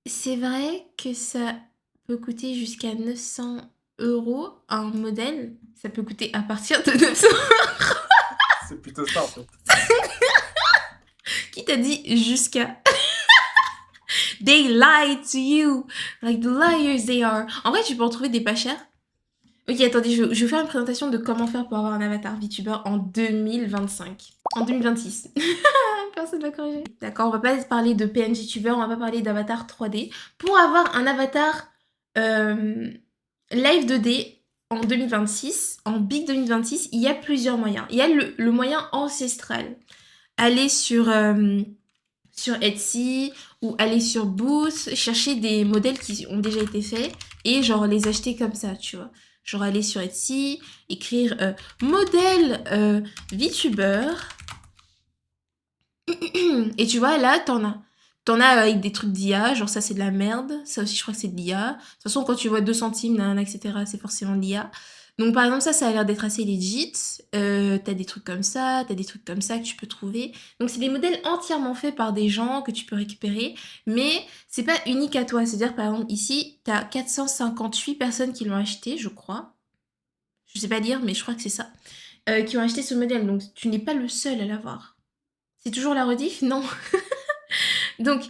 C'est vrai que ça peut coûter jusqu'à 900 € un modèle. Ça peut coûter à partir de 900. C'est plutôt ça, en fait. Qui t'a dit jusqu'à? They lied to you. Like the liars they are. En vrai, tu peux en trouver des pas chers. Ok, attendez, je vais faire une présentation de comment faire pour avoir un avatar VTuber en 2025. En 2026. Personne va corriger. D'accord, on va pas parler de PNG tuber, on va pas parler d'avatar 3D. Pour avoir un avatar euh, live 2D en 2026, en Big 2026, il y a plusieurs moyens. Il y a le moyen ancestral. Aller sur Etsy ou aller sur Boost, chercher des modèles qui ont déjà été faits et genre les acheter comme ça, tu vois. Genre aller sur Etsy, écrire modèle VTuber. Et tu vois, là, t'en as. T'en as avec des trucs d'IA, genre ça c'est de la merde. Ça aussi, je crois que c'est de l'IA. De toute façon, quand tu vois 2 centimes, nanana, etc., c'est forcément de l'IA. Donc par exemple, ça a l'air d'être assez legit. T'as des trucs comme ça, t'as des trucs comme ça que tu peux trouver. Donc c'est des modèles entièrement faits par des gens que tu peux récupérer. Mais c'est pas unique à toi. C'est-à-dire, par exemple, ici, t'as 458 personnes qui l'ont acheté, je crois. Je sais pas dire, mais je crois que c'est ça. Qui ont acheté ce modèle. Donc tu n'es pas le seul à l'avoir. C'est toujours la rediff? Non. Donc,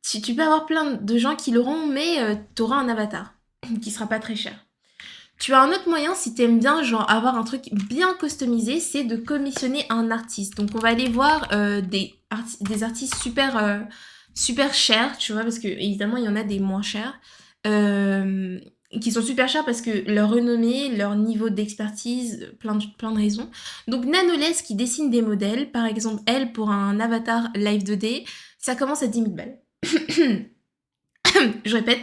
tu peux avoir plein de gens qui l'auront, mais tu auras un avatar qui sera pas très cher. Tu as un autre moyen, si t'aimes bien, genre avoir un truc bien customisé, c'est de commissionner un artiste. Donc, on va aller voir des artistes super chers, tu vois, parce que évidemment, il y en a des moins chers, euh, qui sont super chers parce que leur renommée, leur niveau d'expertise, plein de raisons. Donc, Nanoless qui dessine des modèles, par exemple, elle, pour un avatar live 2D, ça commence à 10 000 balles. Je répète,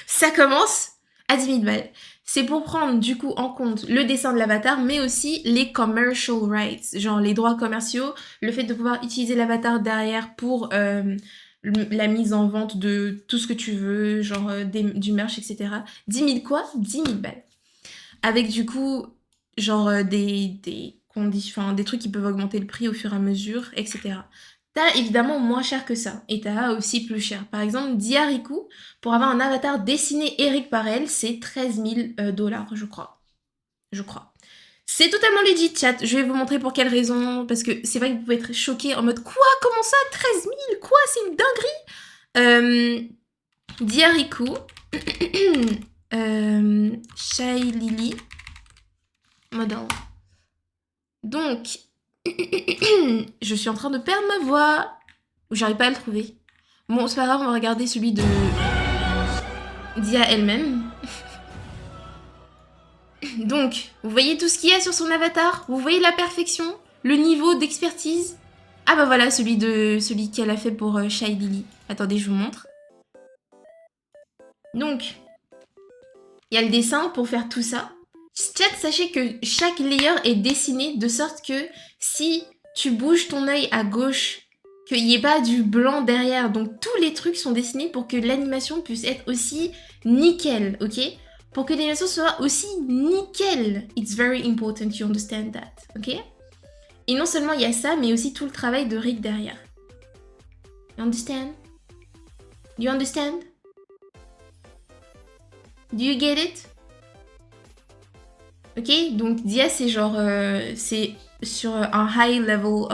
ça commence à 10 000 balles. C'est pour prendre du coup en compte le dessin de l'avatar, mais aussi les commercial rights, genre les droits commerciaux, le fait de pouvoir utiliser l'avatar derrière pour la mise en vente de tout ce que tu veux, genre du merch, etc. 10 000 quoi? 10 000 balles. Avec du coup, genre des conditions, enfin, des trucs qui peuvent augmenter le prix au fur et à mesure, etc. T'as évidemment moins cher que ça, et t'as aussi plus cher. Par exemple, Diariku, pour avoir un avatar dessiné Eric par elle, c'est 13 000 $, je crois. Je crois. C'est totalement legit, chat. Je vais vous montrer pour quelle raison. Parce que c'est vrai que vous pouvez être choqués en mode quoi? Comment ça? 13 000? Quoi? C'est une dinguerie! Diariku. Shy Lily. Model. Donc, je suis en train de perdre ma voix. J'arrive pas à le trouver. Bon, c'est pas grave, on va regarder celui de Dia elle-même. Donc, vous voyez tout ce qu'il y a sur son avatar? Vous voyez la perfection? Le niveau d'expertise? Ah bah voilà, celui qu'elle a fait pour Shy Lily. Attendez, je vous montre. Donc, il y a le dessin pour faire tout ça. Chat, sachez que chaque layer est dessiné de sorte que si tu bouges ton œil à gauche, qu'il n'y ait pas du blanc derrière. Donc tous les trucs sont dessinés pour que l'animation puisse être aussi nickel, ok? Pour que l'animation soit aussi nickel. It's very important you understand that, ok? Et non seulement il y a ça, mais aussi tout le travail de Rick derrière. You understand? You understand? Do you get it? Ok, donc Dia, c'est genre, c'est sur un high level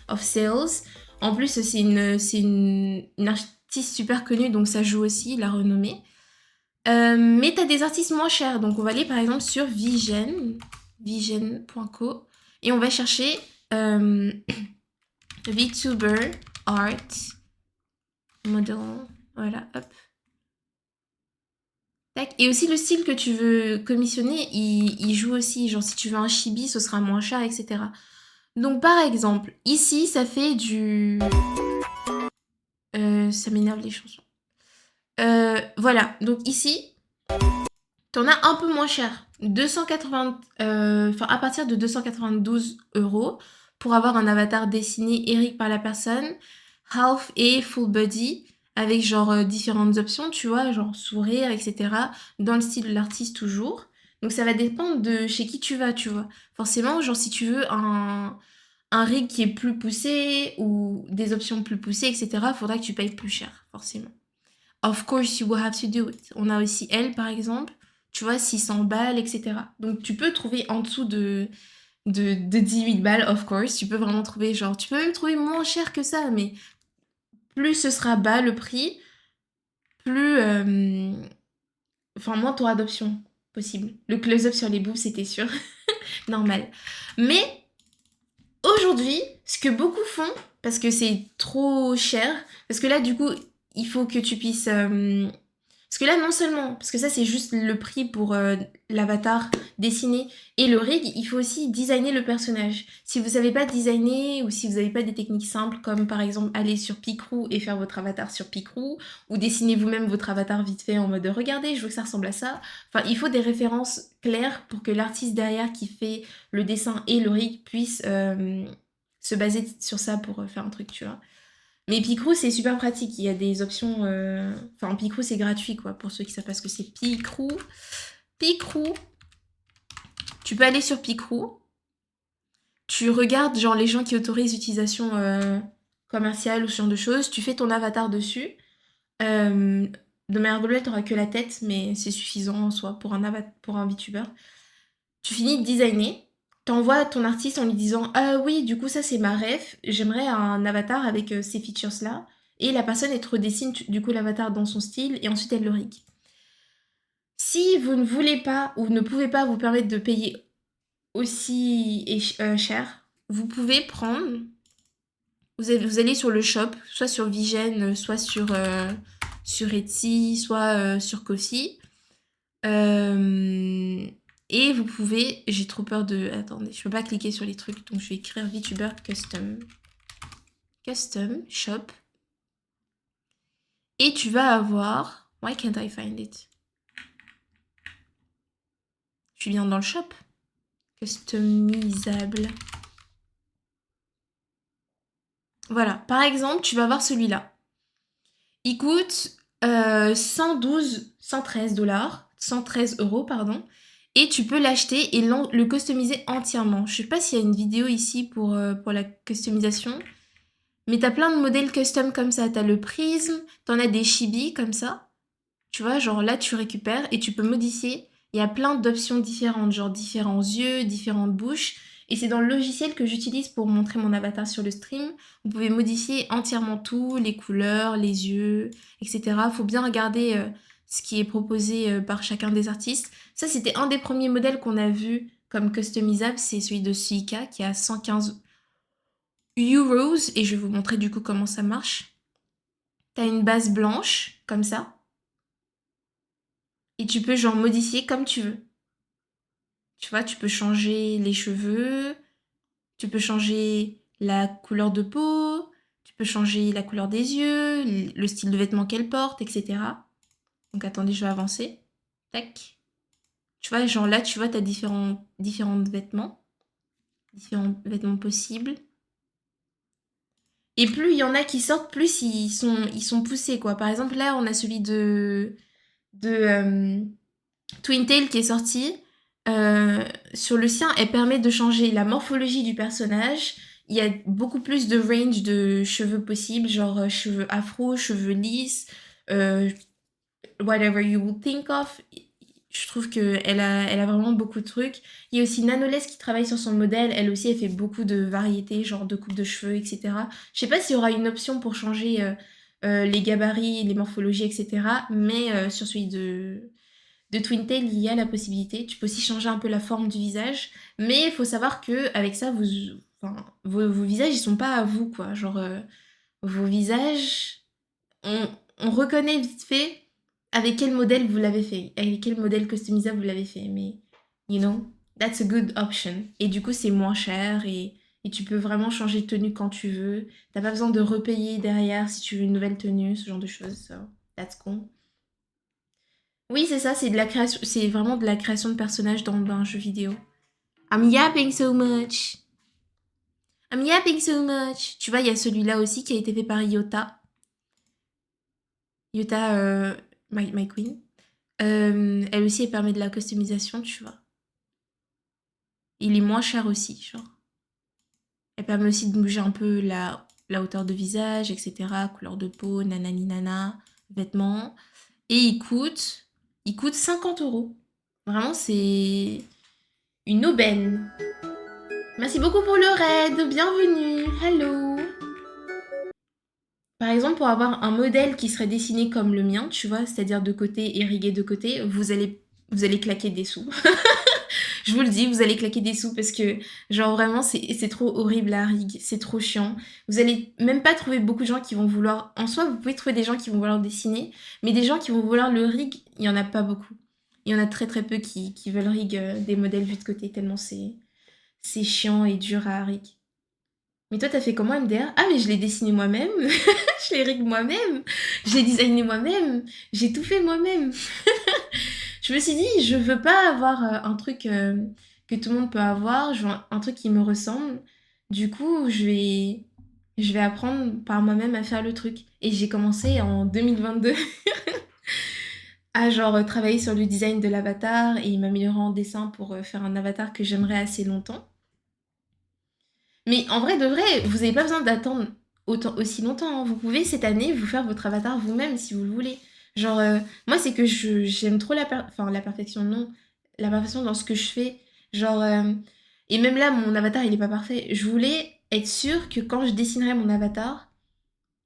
of sales. En plus, c'est une artiste super connue, donc ça joue aussi, la renommée. Mais t'as des artistes moins chers, donc on va aller par exemple sur Vigen.co, et on va chercher VTuber Art Model. Voilà, hop. Tac. Et aussi le style que tu veux commissionner, il joue aussi. Genre si tu veux un chibi, ce sera moins cher, etc. Donc par exemple, ici ça fait du... ça m'énerve les chansons. Voilà, donc ici, t'en as un peu moins cher. 280... Enfin à partir de 292 € pour avoir un avatar dessiné Eric par la personne, half et full body, avec genre différentes options, tu vois, genre sourire, etc. Dans le style de l'artiste toujours. Donc ça va dépendre de chez qui tu vas, tu vois. Forcément, genre si tu veux un rig qui est plus poussé ou des options plus poussées, etc., faudra que tu payes plus cher, forcément. of course you will have to do it. On a aussi elle, par exemple, tu vois, 600 balles, etc. Donc tu peux trouver en dessous de 18 balles, of course. Tu peux vraiment trouver, genre, tu peux même trouver moins cher que ça, mais plus ce sera bas le prix, plus. Enfin, moins t'auras d'options possibles. Le close-up sur les boobs, c'était sûr. Normal. Mais aujourd'hui, ce que beaucoup font, parce que c'est trop cher, parce que là, du coup, il faut que tu puisses. Parce que là, non seulement, parce que ça, c'est juste le prix pour l'avatar dessiné et le rig, il faut aussi designer le personnage. Si vous savez pas designer ou si vous n'avez pas des techniques simples, comme par exemple aller sur Picroo et faire votre avatar sur Picroo, ou dessiner vous-même votre avatar vite fait en mode regardez, je veux que ça ressemble à ça. Enfin, il faut des références claires pour que l'artiste derrière qui fait le dessin et le rig puisse se baser sur ça pour faire un truc, tu vois. Mais Picroo, c'est super pratique. Il y a des options. Enfin, Picroo, c'est gratuit, quoi. Pour ceux qui savent pas ce que c'est Picroo. Picroo. Tu peux aller sur Picroo. Tu regardes, genre, les gens qui autorisent l'utilisation commerciale ou ce genre de choses. Tu fais ton avatar dessus. De manière globale, t'auras que la tête, mais c'est suffisant en soi pour un VTuber. Tu finis de designer. T'envoies à ton artiste en lui disant ah oui, du coup, ça c'est ma ref, j'aimerais un avatar avec ces features-là. Et la personne, elle te redessine du coup l'avatar dans son style et ensuite elle le rig. Si vous ne voulez pas ou ne pouvez pas vous permettre de payer aussi cher, vous pouvez prendre. Vous allez sur le shop, soit sur Vigen, soit sur Etsy, soit sur Ko-fi. Euh, et vous pouvez. J'ai trop peur de. Attendez, je peux pas cliquer sur les trucs, donc je vais écrire VTuber Custom. Custom Shop. Et tu vas avoir. Why can't I find it? Je suis bien dans le shop. Customisable. Voilà. Par exemple, tu vas avoir celui-là. Il coûte 113 dollars. 113 euros, pardon. Et tu peux l'acheter et le customiser entièrement. Je sais pas s'il y a une vidéo ici pour la customisation. Mais t'as plein de modèles custom comme ça. T'as le prisme, t'en as des chibi comme ça. Tu vois, genre là, tu récupères et tu peux modifier. Il y a plein d'options différentes, genre différents yeux, différentes bouches. Et c'est dans le logiciel que j'utilise pour montrer mon avatar sur le stream. Vous pouvez modifier entièrement tout, les couleurs, les yeux, etc. Faut bien regarder ce qui est proposé par chacun des artistes. Ça, c'était un des premiers modèles qu'on a vu comme customisable. C'est celui de Suika qui a 115 euros. Et je vais vous montrer du coup comment ça marche. T'as une base blanche, comme ça. Et tu peux genre modifier comme tu veux. Tu vois, tu peux changer les cheveux, tu peux changer la couleur de peau, tu peux changer la couleur des yeux, le style de vêtements qu'elle porte, etc. Donc attendez, je vais avancer. Tac. Tu vois, genre là, tu vois, t'as différents vêtements. Différents vêtements possibles. Et plus il y en a qui sortent, plus ils sont poussés, quoi. Par exemple, là, on a celui de Twintail qui est sorti. Sur le sien, elle permet de changer la morphologie du personnage. Il y a beaucoup plus de range de cheveux possibles, genre cheveux afro, cheveux lisses, euh, whatever you would think of. Je trouve qu'elle a vraiment beaucoup de trucs. Il y a aussi Nanoles qui travaille sur son modèle. Elle aussi, elle fait beaucoup de variétés, genre de coupe de cheveux, etc. Je sais pas s'il y aura une option pour changer les gabarits, les morphologies, etc. Mais sur celui de Twintail, il y a la possibilité. Tu peux aussi changer un peu la forme du visage. Mais il faut savoir que avec ça, enfin, vos visages, ils sont pas à vous, quoi. Genre, vos visages, on reconnaît vite fait avec quel modèle vous l'avez fait, avec quel modèle customisable vous l'avez fait. Mais, you know, that's a good option. Et du coup, c'est moins cher et tu peux vraiment changer de tenue quand tu veux. T'as pas besoin de repayer derrière si tu veux une nouvelle tenue, ce genre de choses. So, that's cool. Oui, c'est ça, c'est de la création, c'est vraiment de la création de personnages dans un jeu vidéo. I'm yapping so much. I'm yapping so much. Tu vois, il y a celui-là aussi qui a été fait par Iota. Iota, my queen. Elle aussi, elle permet de la customisation, tu vois. Il est moins cher aussi, genre. Elle permet aussi de bouger un peu la hauteur de visage, etc. Couleur de peau, nanani nana. vêtements. Et il coûte 50 €. Vraiment, c'est une aubaine. Merci beaucoup pour le raid. Bienvenue. Hello. Par exemple, pour avoir un modèle qui serait dessiné comme le mien, tu vois, c'est-à-dire de côté, irrigué de côté, vous allez claquer des sous. Je vous le dis, vous allez claquer des sous parce que, genre, vraiment, c'est trop horrible la rigue, c'est trop chiant. Vous allez même pas trouver beaucoup de gens qui vont vouloir. En soi, vous pouvez trouver des gens qui vont vouloir dessiner, mais des gens qui vont vouloir le rig, il y en a pas beaucoup. Il y en a très très peu qui veulent rig des modèles vus de côté, tellement c'est chiant et dur à rig. Mais toi, t'as fait comment, MDR? Ah, mais je l'ai dessiné moi-même, je l'ai rig moi-même, je l'ai designé moi-même, j'ai tout fait moi-même. Je me suis dit, je veux pas avoir un truc que tout le monde peut avoir, je veux un truc qui me ressemble. Du coup, je vais apprendre par moi-même à faire le truc. Et j'ai commencé en 2022 à genre travailler sur le design de l'avatar et m'améliorer en dessin pour faire un avatar que j'aimerais assez longtemps. Mais en vrai de vrai, vous n'avez pas besoin d'attendre aussi longtemps, hein. Vous pouvez cette année vous faire votre avatar vous-même si vous le voulez. Genre, moi c'est que j'aime trop enfin la perfection, non, la perfection dans ce que je fais. Genre, et même là mon avatar il est pas parfait. Je voulais être sûre que quand je dessinerai mon avatar,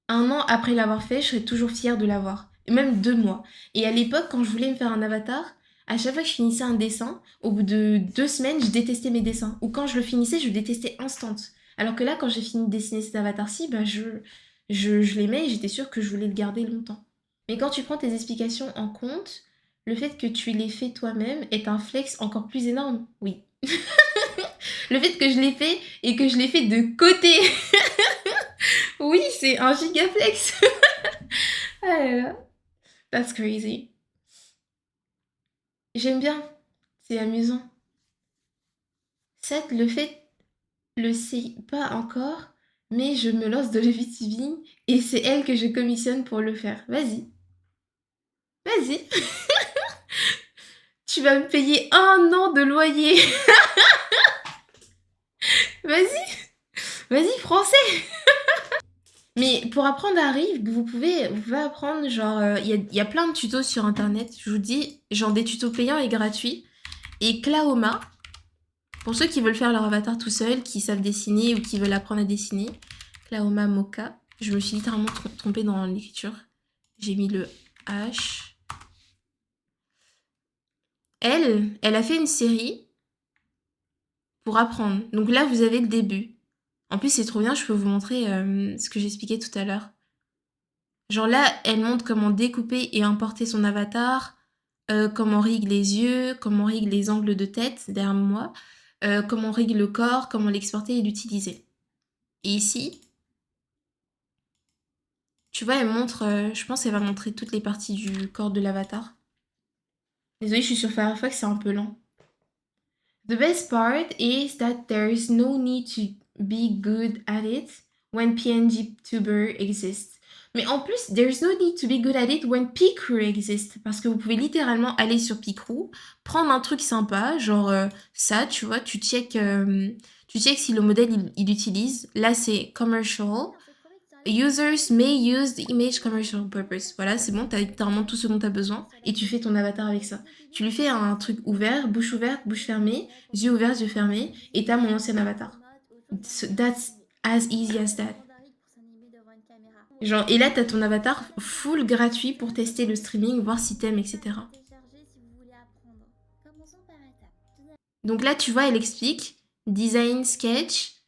un an après l'avoir fait, je serais toujours fière de l'avoir. Et même 2 mois. Et à l'époque, quand je voulais me faire un avatar, à chaque fois que je finissais un dessin, au bout de 2 semaines, je détestais mes dessins. Ou quand je le finissais, je détestais instant. Alors que là, quand j'ai fini de dessiner cet avatar-ci, bah je l'aimais et j'étais sûre que je voulais le garder longtemps. Mais quand tu prends tes explications en compte, le fait que tu l'aies fait toi-même est un flex encore plus énorme. Oui. Le fait que je l'ai fait et que je l'ai fait de côté. Oui, c'est un gigaflex. Ah là là, that's crazy. J'aime bien, c'est amusant. Seth, le sait pas encore, mais je me lance de la VTubing et c'est elle que je commissionne pour le faire. Vas-y, vas-y. Tu vas me payer 1 an de loyer. Vas-y, vas-y, français. Mais pour apprendre à Rive, vous pouvez apprendre, genre, il y a plein de tutos sur internet, je vous dis, genre des tutos payants et gratuits. Et Klaoma, pour ceux qui veulent faire leur avatar tout seul, qui savent dessiner ou qui veulent apprendre à dessiner, Klaoma Moka, je me suis littéralement trompée dans l'écriture. J'ai mis le H. Elle a fait une série pour apprendre. Donc là, vous avez le début. En plus, c'est trop bien, je peux vous montrer ce que j'expliquais tout à l'heure. Genre là, elle montre comment découper et importer son avatar, comment on règle les yeux, comment on règle les angles de tête derrière moi, comment on règle le corps, comment l'exporter et l'utiliser. Et ici, tu vois, elle montre, je pense qu'elle va montrer toutes les parties du corps de l'avatar. Désolée, je suis sur Firefox, c'est un peu lent. The best part is that there is no need to be good at it when PNG Tuber exists. Mais en plus, there is no need to be good at it when Picrew exists. Parce que vous pouvez littéralement aller sur Picrew, prendre un truc sympa, genre ça, tu vois, tu check si le modèle il utilise. Là, c'est commercial. Users may use the image commercial purpose. Voilà, c'est bon, t'as littéralement tout ce dont t'as besoin et tu fais ton avatar avec ça. Tu lui fais un truc ouvert, bouche ouverte, bouche fermée, yeux ouverts, yeux fermés, et t'as mon ancien avatar. That's as easy as that. Genre, et là, t'as ton avatar full gratuit pour tester le streaming, voir si t'aimes, etc. Donc là, tu vois, elle explique design, sketch,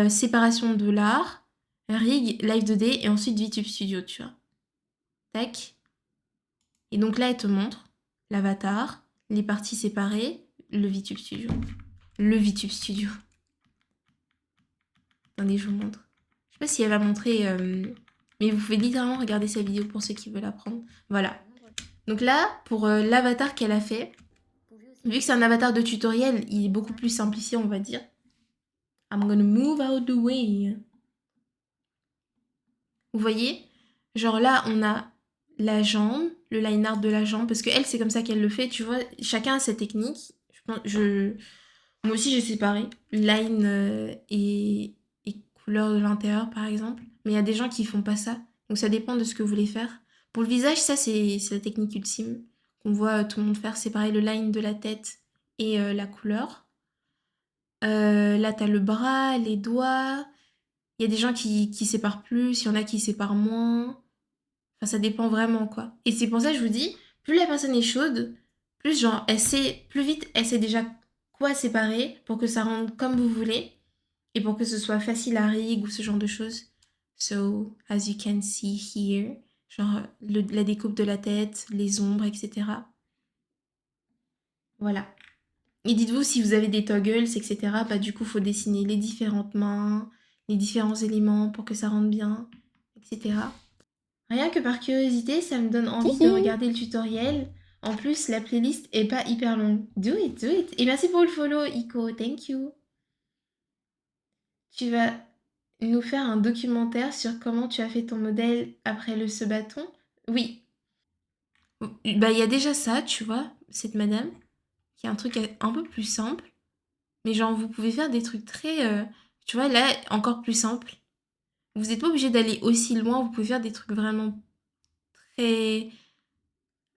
séparation de l'art, rig, live 2D et ensuite VTube Studio, tu vois. Tac. Et donc là, elle te montre l'avatar, les parties séparées, le VTube Studio. Le VTube Studio. Attendez, je vous montre. Je sais pas si elle va montrer, mais vous pouvez littéralement regarder sa vidéo pour ceux qui veulent apprendre. Voilà. Donc là, pour l'avatar qu'elle a fait, vu que c'est un avatar de tutoriel, il est beaucoup plus simplifié, on va dire. I'm gonna move out the way. Vous voyez? Genre là, on a la jambe, le line art de la jambe, parce que elle, c'est comme ça qu'elle le fait, tu vois. Chacun a sa technique. Moi aussi, j'ai séparé line et couleur de l'intérieur, par exemple. Mais il y a des gens qui font pas ça. Donc ça dépend de ce que vous voulez faire. Pour le visage, ça, c'est la technique ultime qu'on voit tout le monde faire. Séparer le line de la tête et la couleur. Là, t'as le bras, les doigts. Il y a des gens qui séparent plus, il y en a qui séparent moins. Enfin, ça dépend vraiment, quoi. Et c'est pour ça que je vous dis, plus la personne est chaude, plus genre, elle sait, plus vite, elle sait déjà quoi séparer pour que ça rentre comme vous voulez et pour que ce soit facile à rig ou ce genre de choses. So, as you can see here, genre la découpe de la tête, les ombres, etc. Voilà. Et dites-vous, si vous avez des toggles, etc., bah du coup, faut dessiner les différentes mains, les différents éléments pour que ça rentre bien, etc. Rien que par curiosité, ça me donne envie de regarder le tutoriel. En plus, la playlist est pas hyper longue. Do it, do it. Et merci pour le follow, Ico. Thank you. Tu vas nous faire un documentaire sur comment tu as fait ton modèle après le ce bâton? Oui. Bah, il y a déjà ça, tu vois, cette madame, qui a un truc un peu plus simple. Mais genre, vous pouvez faire des trucs très... tu vois, là, encore plus simple. Vous n'êtes pas obligé d'aller aussi loin. Vous pouvez faire des trucs vraiment très...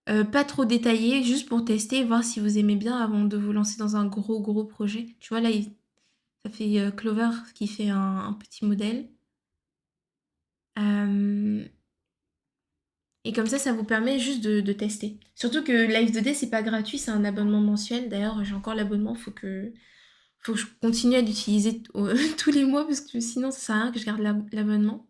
pas trop détaillés, juste pour tester et voir si vous aimez bien avant de vous lancer dans un gros, gros projet. Tu vois, là, ça fait Clover qui fait un petit modèle. Euh, Et comme ça vous permet juste de tester. Surtout que Live 2D, c'est pas gratuit, c'est un abonnement mensuel. D'ailleurs, j'ai encore l'abonnement, faut que je continue à l'utiliser tous les mois parce que sinon, ça sert à rien que je garde l'abonnement.